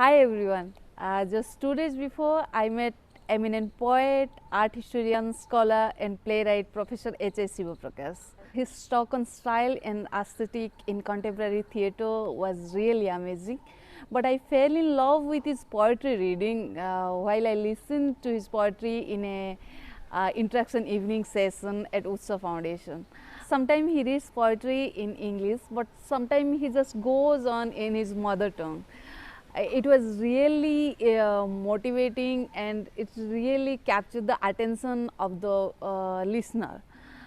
Hi everyone. Just 2 days before, I met eminent poet, art historian, scholar, and playwright Professor H.A. Shivaprakash. His talk on style and aesthetic in contemporary theatre was really amazing. But I fell in love with his poetry reading while I listened to his poetry in a interaction evening session at Utsa Foundation. Sometimes he reads poetry in English, but sometimes he just goes on in his mother tongue. It was really motivating, and it really captured the attention of the listener.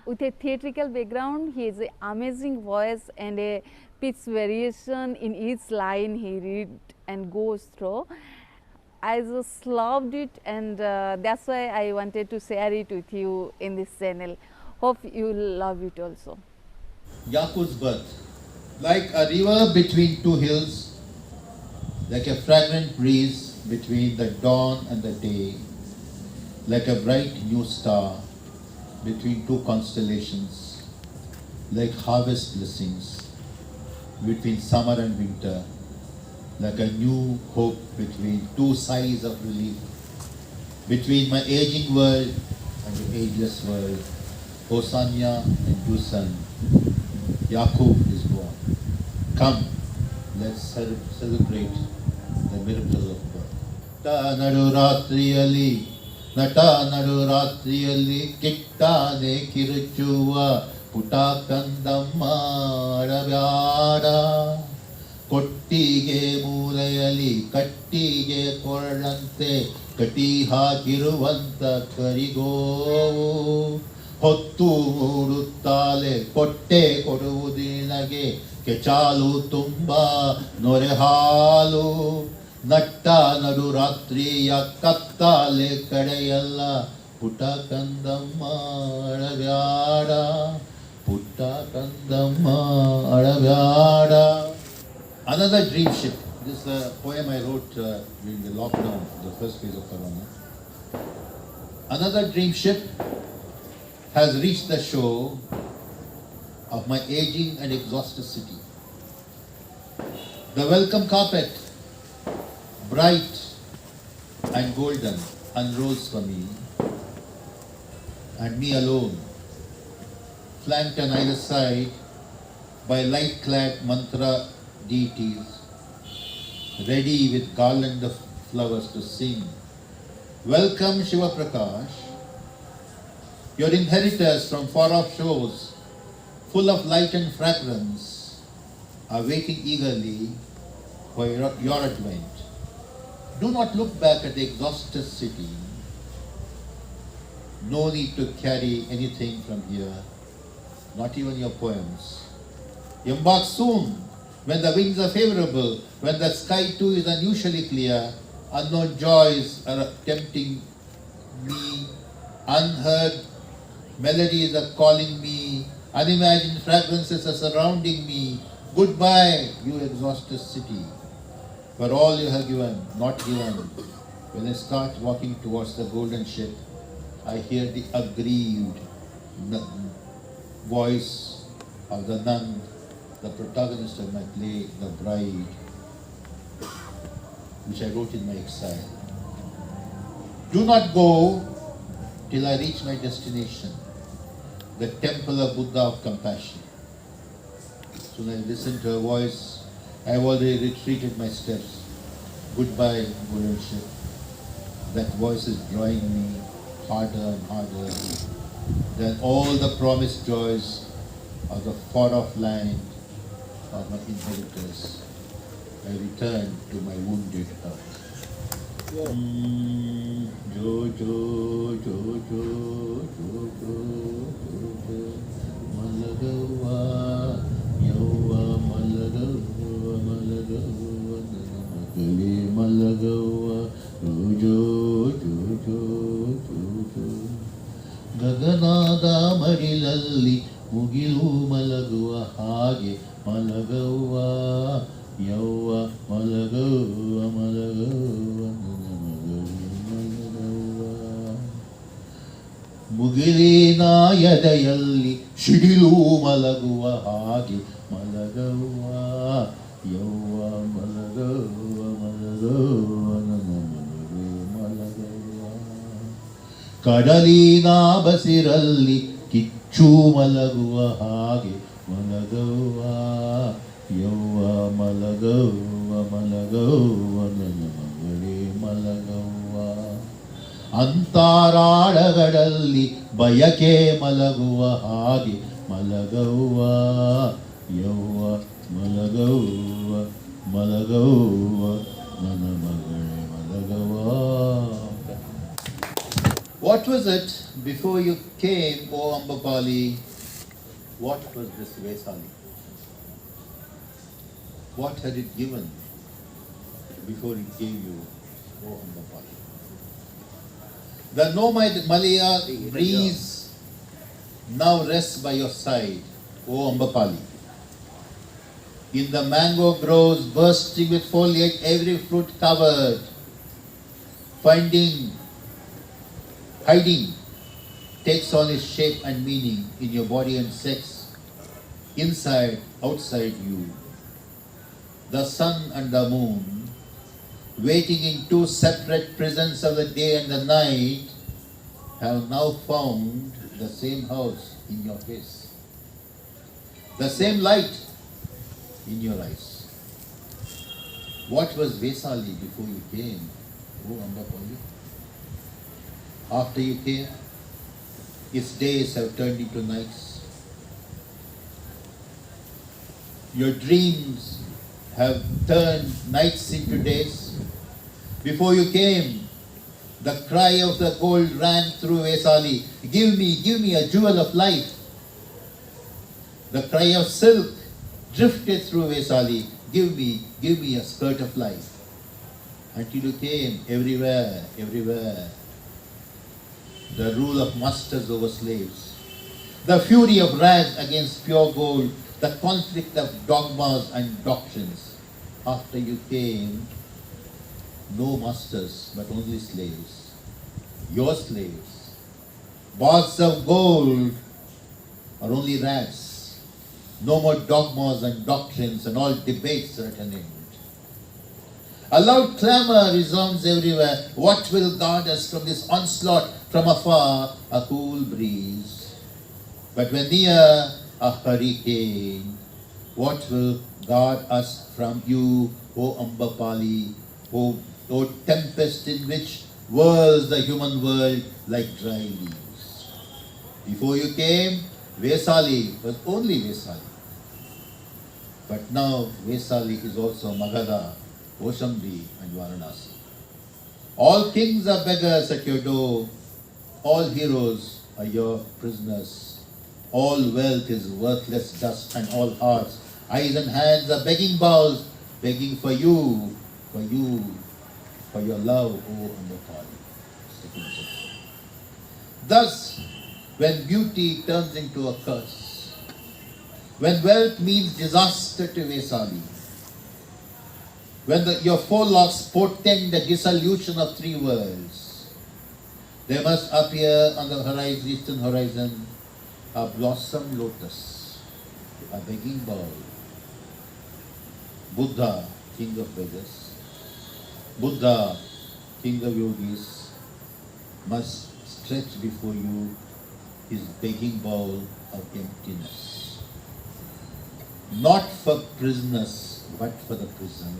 With a theatrical background, he has an amazing voice and a pitch variation in each line he read and goes through. I just loved it, and that's why I wanted to share it with you in this channel. Hope you love it also. Yaku's birth. Like a river between two hills, like a fragrant breeze between the dawn and the day, like a bright new star between two constellations, like harvest blessings between summer and winter, like a new hope between two sighs of relief, between my aging world and the ageless world. Hosanna and Dusan, Yakub is born. Come, let's celebrate the miracle of birth. ನಟ ನಡು ರಾತ್ರಿಯಲ್ಲಿ ಕಿಟ್ಟಾನೆ ಕಿರುಚುವ ಪುಟ ಕಂದಮ್ಮ ಅಳಬ್ಯಾಡ ಕೊಟ್ಟಿಗೆ ಮೂಲೆಯಲ್ಲಿ ಕಟ್ಟಿಗೆ ಕೊರಳಂತೆ ಕಟಿ ಹಾಕಿರುವಂತ ಕರಿಗೋವು ಹೊತ್ತು ಮೂಡುತ್ತಾಲೆ ಕೊಟ್ಟೆ ಕೊಡುವುದಿನಗೆ ಕೆಚಾಲು ತುಂಬ ನೊರೆ ಹಾಲು ನಟ್ಟ ನಡು ರಾತ್ರಿಯ ಕತ್ತಾಲೆ ಕಡೆಯಲ್ಲ ಪುಟ ಕಂದಮ್ಮ ಅಳಬ್ಯಾಡ ಪುಟ್ಟ ಕಂದಮ್ಮ ಅಳಬ್ಯಾಡ. Another dream ship. This is a poem I wrote during the lockdown, the first phase of Corona. Another dream ship has reached the shore of my aging and exhausted city. The welcome carpet, bright and golden, unrolls for me, and me alone, flanked on either side by light-clad mantra deities, ready with garland of flowers to sing. Welcome Shivaprakash, your inheritors from far-off shores, full of light and fragrance, are waiting eagerly for your advent. Do not look back at the exhausted city. No need to carry anything from here, not even your poems. Embark soon, when the winds are favorable, when the sky too is unusually clear. Unknown joys are tempting me, unheard melodies are calling me, unimagined fragrances are surrounding me. Goodbye, you exhausted city, for all you have given, not given. When I start walking towards the golden ship, I hear the aggrieved voice of the nun, the protagonist of my play, The Bride, which I wrote in my exile. Do not go till I reach my destination, the temple of Buddha of compassion. Soon I listen to her voice. I have already retreated my steps. Goodbye, golden ship. That voice is drawing me harder and harder than all the promised joys of the far-off land of my inheritors. I return to my wounded earth. Jo jo jo jo jo jo jo malagawa yauva malagawa malagawa nanakali malagawa jo jo jo jo ಗಗನದ ಮಡಿಲಲ್ಲಿ ಮುಗಿಲು ಮಲಗುವ ಹಾಗೆ ಮಲಗವ್ವ ಯವ್ವ ಮಲಗವ್ವ ಮಲಗವ್ವ ಮಲಗವ್ವ ಮುಗಿಲಿನ ಎದೆಯಲ್ಲಿ ಸಿಡಿಲು ಮಲಗುವ ಹಾಗೆ ಮಲಗವ್ವ ಯವ್ವ ಮಲಗವ್ವ ಮಲಗವ್ವ ಕಡಲಿನ ಬಸಿರಲ್ಲಿ ಕಿಚ್ಚು ಮಲಗುವ ಹಾಗೆ ಮಲಗವ್ವ ಯವ್ವ ಮಲಗವ್ವ ಮಲಗವ್ವ ನನ್ನ ಮಗಳೇ ಮಲಗವ್ವ ಅಂತರಾಳಗಳಲ್ಲಿ ಬಯಕೆ ಮಲಗುವ ಹಾಗೆ ಮಲಗವ್ವ ಯವ್ವ ಮಲಗವ್ವ ಮಲಗವ್ವ ನನ್ನ ಮಗಳೇ ಮಲಗವ್ವ. What was it before you came, O Ambapali? What was this Vesali? What had it given before it gave you, O Ambapali? The nomad Malaya breeze now rests by your side, O Ambapali. In the mango groves bursting with foliage, every fruit covered, hiding takes on its shape and meaning in your body and sex, inside, outside you. The sun and the moon, waiting in two separate prisons of the day and the night, have now found the same house in your face, the same light in your eyes. What was Vesali before you came, O Ambapali? After you came, its days have turned into nights. Your dreams have turned nights into days. Before you came, the cry of the gold ran through Vesali, give me a jewel of life. The cry of silk drifted through Vesali, give me a skirt of life. Until you came, everywhere. The rule of masters over slaves, the fury of rags against pure gold, the conflict of dogmas and doctrines. After you came, no masters but only slaves, your slaves. Bags of gold are only rags. No more dogmas and doctrines, and all debates are at an end. A loud clamor resounds everywhere. What will guard us from this onslaught? From afar, a cool breeze. But when near, a hurricane. What will guard us from you, O Ambapali, O tempest in which whirls the human world like dry leaves? Before you came, Vesali was only Vesali. But now Vesali is also Magadha, Koshambi and Varanasi. All kings are beggars at your door. All heroes are your prisoners. All wealth is worthless dust, and all hearts, eyes and hands are begging bowls, begging for you, for your love, O Ambapali. Thus, when beauty turns into a curse, when wealth means disaster to Vesali, when your forelocks portend the dissolution of three worlds, there must appear on the eastern horizon a blossom lotus, a begging bowl. Buddha, king of beggars, Buddha, king of yogis, must stretch before you his begging bowl of emptiness. Not for prisoners, but for the prison.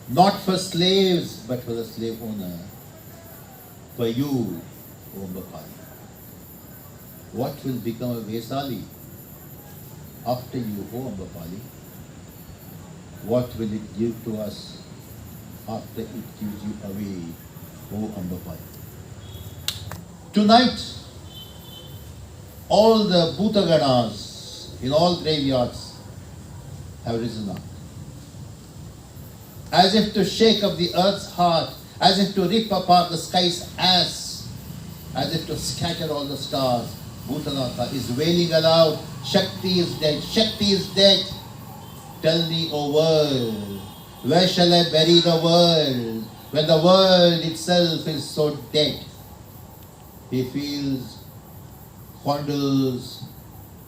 Not for slaves, but for the slave owner. For you, O Ambapali. What will become of Vesali after you, O Ambapali? What will it give to us after it gives you away, O Ambapali? Tonight, all the Bhutaganas in all graveyards have risen up, as if to shake up the earth's heart, as if to rip apart the sky's ass, as if to scatter all the stars. Bhutanatha is wailing aloud, Shakti is dead, Shakti is dead. Tell me, O world, where shall I bury the world, when the world itself is so dead? He feels, fondles,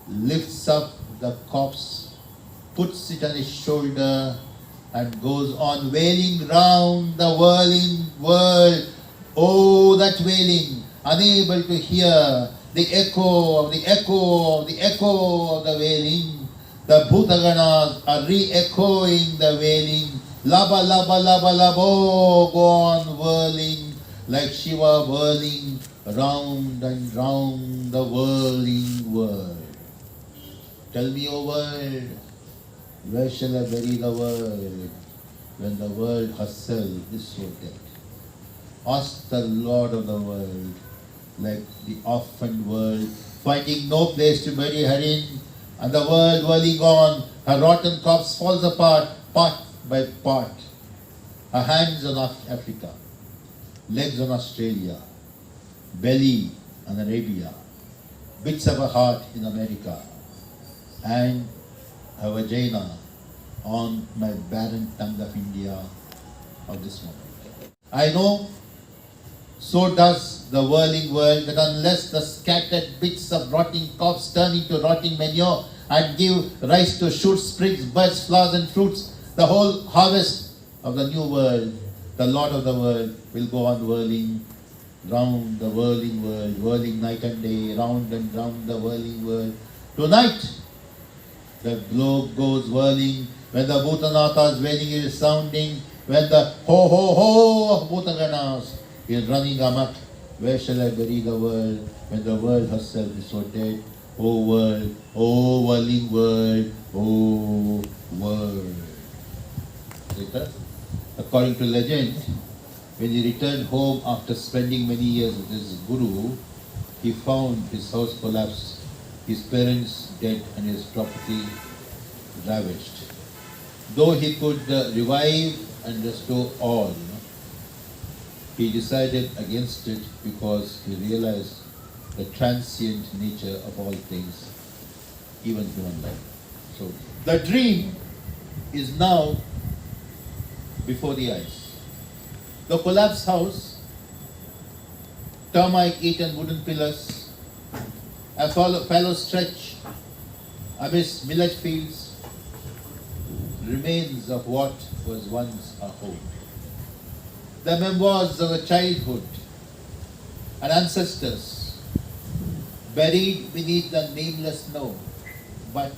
lifts up the corpse, puts it on his shoulder, and goes on wailing round the whirling world. Oh, that wailing, unable to hear the echo of the echo of the echo of the wailing. The Bhutaganas are re-echoing the wailing. Laba, laba, laba, labo, go on whirling like Shiva whirling round and round the whirling world. Tell me, O world, where shall I bury the world when the world herself is so dead? Ask the Lord of the world, like the orphaned world, finding no place to bury her in, and the world whirling on, her rotten corpse falls apart, part by part. Her hands on Africa, legs on Australia, belly on Arabia, bits of her heart in America, and her vagina on my barren tongue of India of this moment. I know, so does the whirling world, that unless the scattered bits of rotting corpse turn into rotting manure and give rise to shoots, sprigs, buds, flowers and fruits, the whole harvest of the new world, the Lord of the world, will go on whirling round the whirling world, whirling night and day, round and round the whirling world. Tonight, the globe goes whirling, when the Bhutanatha's wailing is sounding, when the ho ho ho of Bhutaganas is running amok. Where shall I bury the world when the world herself is so dead? O world, O whirling world, O world. Later, according to legend, when he returned home after spending many years with his guru, he found his house collapsed, his parents dead and his property ravished. Though he could revive and restore all, he decided against it because he realized the transient nature of all things, even human life. So the dream is now before the eyes. The collapsed house, termite-eaten wooden pillars, a fallow stretch amidst millet fields, remains of what was once a home. The memoirs of a childhood and ancestors buried beneath the nameless snow. But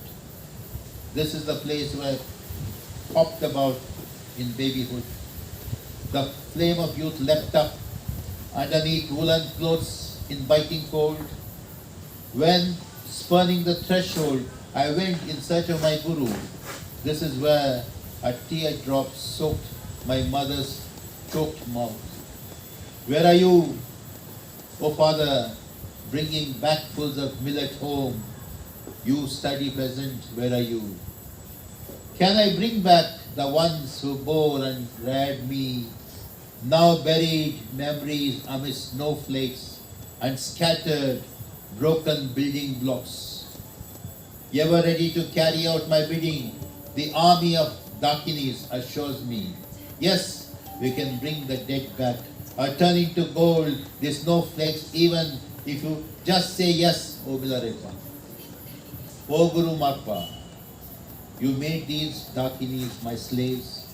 this is the place where I hopped about in babyhood. The flame of youth leapt up underneath woolen clothes in biting cold. When, spurning the threshold, I went in search of my guru. This is where a teardrop soaked my mother's choked mouth. Where are you, O Father, bringing bagfuls of millet home? You steady peasant, where are you? Can I bring back the ones who bore and reared me, now buried memories amidst snowflakes and scattered broken building blocks? Ever ready to carry out my bidding, the army of Dakinis assures me, yes, we can bring the dead back, or turn into gold the snowflakes, even if you just say yes, O Milarepa. O Guru Marpa, you made these Dakinis my slaves,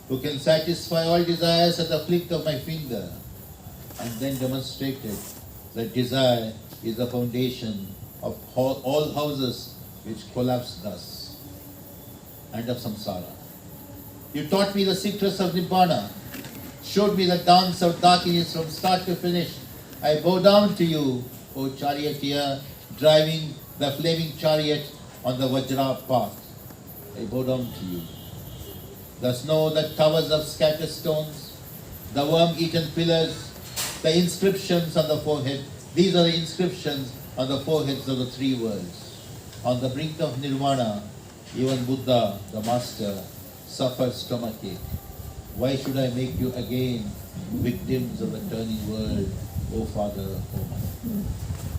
who can satisfy all desires at the flick of my finger, and then demonstrated that desire is the foundation of all houses which collapse thus, and of samsara. You taught me the secrets of Nibbana, showed me the dance of Dakinis from start to finish. I bow down to you, O charioteer, driving the flaming chariot on the Vajra path. I bow down to you. The snow that covers of scattered stones, the worm-eaten pillars, the inscriptions on the forehead. These are the inscriptions on the foreheads of the three worlds. On the brink of nirvana, even Buddha, the master, suffers stomachache. Why should I make you again victims of the turning world, O Father, O Mother?